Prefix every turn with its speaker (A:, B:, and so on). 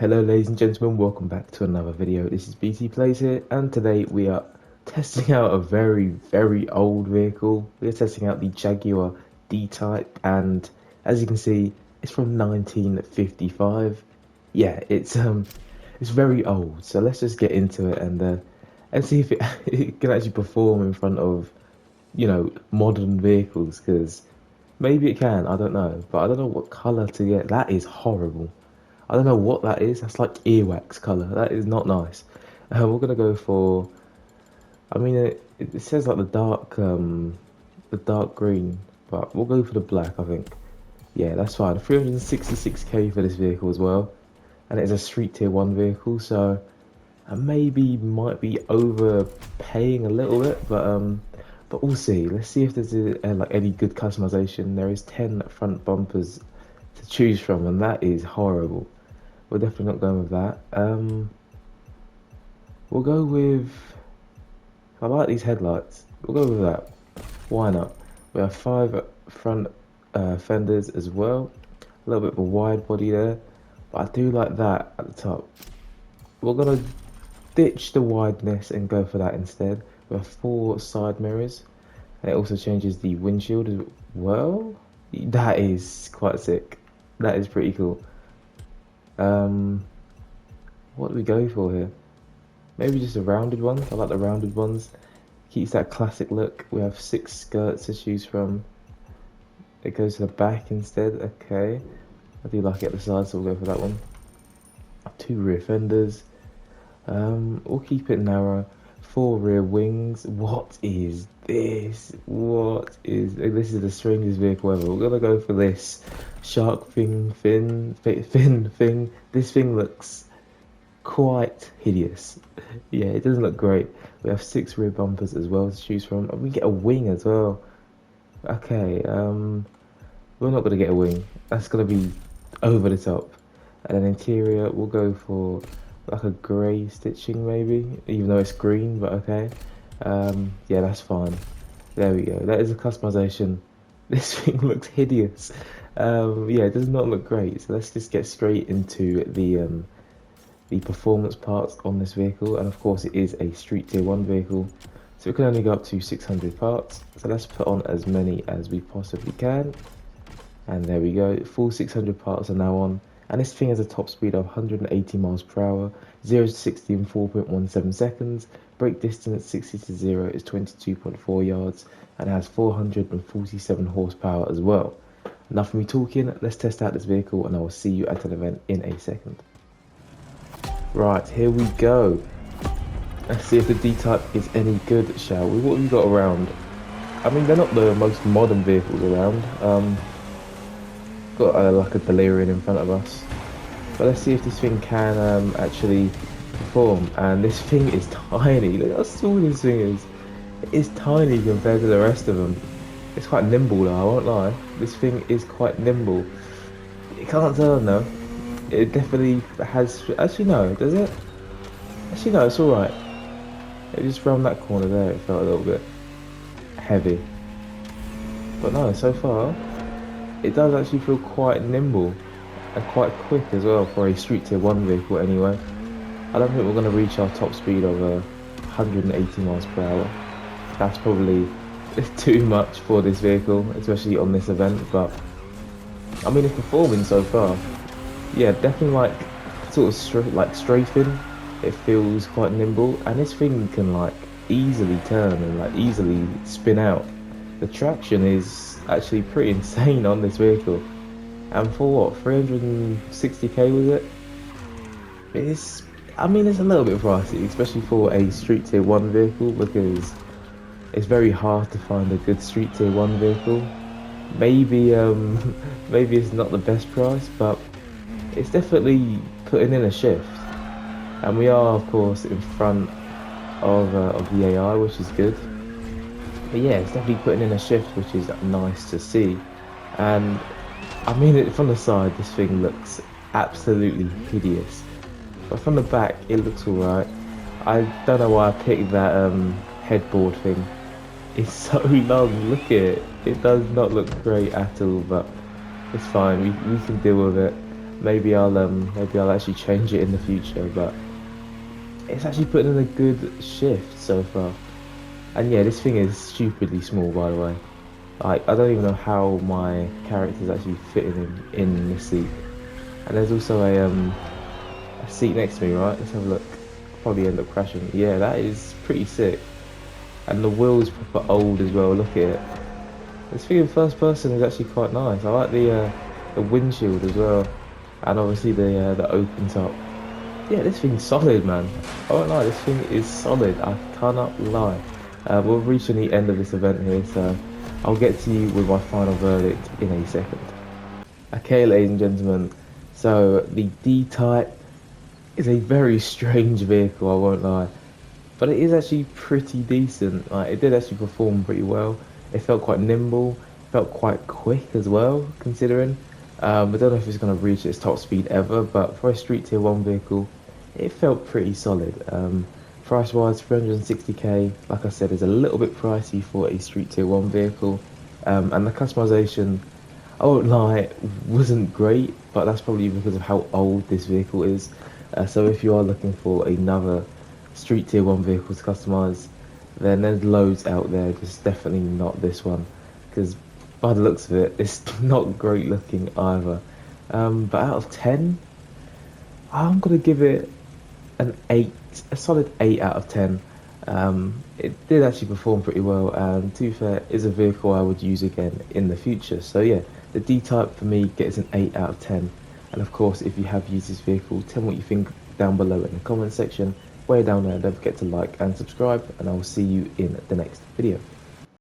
A: Hello ladies and gentlemen, welcome back to another video. This is BT Plays here, and today we are testing out a very old vehicle. We're testing out the Jaguar D-Type, and as you can see, it's from 1955. Yeah, it's very old, so let's just get into it and see if it can actually perform in front of, modern vehicles, because maybe it can, I don't know, but I don't know what color to get. That is horrible. I don't know what that is. That's like earwax color. That is not nice. We're gonna go for. I mean, it says like the dark green, but we'll go for the black. I think. Yeah, that's fine. 366k for this vehicle as well, and it's a street tier one vehicle, so I maybe might be overpaying a little bit, but we'll see. Let's see if there's like any good customization. There is 10 front bumpers to choose from, and that is horrible. We're definitely not going with that. We'll go with. I like these headlights. We'll go with that. Why not? We have 5 front fenders as well. A little bit of a wide body there, but I do like that at the top. We're gonna ditch the wideness and go for that instead. We have 4 side mirrors, and it also changes the windshield as well. That is quite sick. That is pretty cool. What do we go for here? Maybe just a rounded one. I like the rounded ones. Keeps that classic look. We have 6 skirts to choose from. It goes to the back instead. Okay. I do like it at the side, so we'll go for that one. 2 rear fenders. We'll keep it narrow. 4 rear wings. What is this? This is the strangest vehicle ever. We're gonna go for this shark fin thing. This thing looks quite hideous. Yeah, it doesn't look great. We have 6 rear bumpers as well to choose from. And we get a wing as well. Okay, we're not gonna get a wing. That's gonna be over the top. And then interior, we'll go for like a grey stitching maybe, even though it's green, but okay. Yeah, that's fine. There we go. That is a customization. This thing looks hideous. Yeah, it does not look great. So let's just get straight into the performance parts on this vehicle. And of course, it is a street tier 1 vehicle, so it can only go up to 600 parts. So let's put on as many as we possibly can. And there we go. Full 600 parts are now on. And this thing has a top speed of 180 miles per hour, 0 to 60 in 4.17 seconds. Brake distance 60 to 0 is 22.4 yards, and it has 447 horsepower as well. Enough of me talking, let's test out this vehicle, and I will see you at an event in a second. Right, here we go. Let's see if the D-Type is any good, shall we? What have we got around? I mean, they're not the most modern vehicles around. Got like a DeLorean in front of us, but let's see if this thing can actually perform. And this thing is tiny. Look how small this thing is. It is tiny compared to the rest of them. It's quite nimble though, I won't lie. This thing is quite nimble. You can't tell no. It definitely has. Actually no, does it? Actually no, it's alright. It just around that corner there, it felt a little bit heavy, but no, so far it does actually feel quite nimble and quite quick as well for a street tier 1 vehicle anyway. I don't think we're going to reach our top speed of 180 miles per hour. That's probably too much for this vehicle, especially on this event, but I mean, it's performing so far. Yeah, definitely like sort of strafing. It feels quite nimble, and this thing can like easily turn and like easily spin out. The traction is actually pretty insane on this vehicle, and for what, 360k was it? I mean, it's a little bit pricey, especially for a street tier 1 vehicle, because it's very hard to find a good street tier 1 vehicle. Maybe maybe it's not the best price, but it's definitely putting in a shift. And we are, of course, in front of the AI, which is good. But yeah, it's definitely putting in a shift, which is nice to see. And I mean, from the side, this thing looks absolutely hideous. But from the back, it looks alright. I don't know why I picked that headboard thing. It's so long, look at it. It does not look great at all, but it's fine. We can deal with it. maybe I'll actually change it in the future, but it's actually putting in a good shift so far. And yeah, this thing is stupidly small, by the way. Like, I don't even know how my character's actually fitting in the seat. And there's also a seat next to me, right? Let's have a look. Probably end up crashing. Yeah, that is pretty sick. And the wheel's proper old as well. Look at it. This thing in first person is actually quite nice. I like the windshield as well, and obviously the open top. Yeah, this thing's solid, man. I won't lie, this thing is solid. I cannot lie. We're reaching the end of this event here, so I'll get to you with my final verdict in a second. Okay, ladies and gentlemen, so the D-Type is a very strange vehicle, I won't lie, but it is actually pretty decent. Like, it did actually perform pretty well. It felt quite nimble, felt quite quick as well, considering. I don't know if it's going to reach its top speed ever, but for a Street Tier 1 vehicle, it felt pretty solid. Price-wise, 360k, like I said, is a little bit pricey for a Street Tier 1 vehicle. And the customization, I won't lie, wasn't great, but that's probably because of how old this vehicle is. So if you are looking for another Street Tier 1 vehicle to customize, then there's loads out there, just definitely not this one, because by the looks of it, it's not great looking either. But out of 10, I'm gonna give it an 8, a solid 8 out of 10. It did actually perform pretty well, and to be fair, is a vehicle I would use again in the future. So yeah, the D-Type for me gets an 8 out of 10. And of course, if you have used this vehicle, tell me what you think down below in the comment section. Way down there, don't forget to like and subscribe, and I will see you in the next video.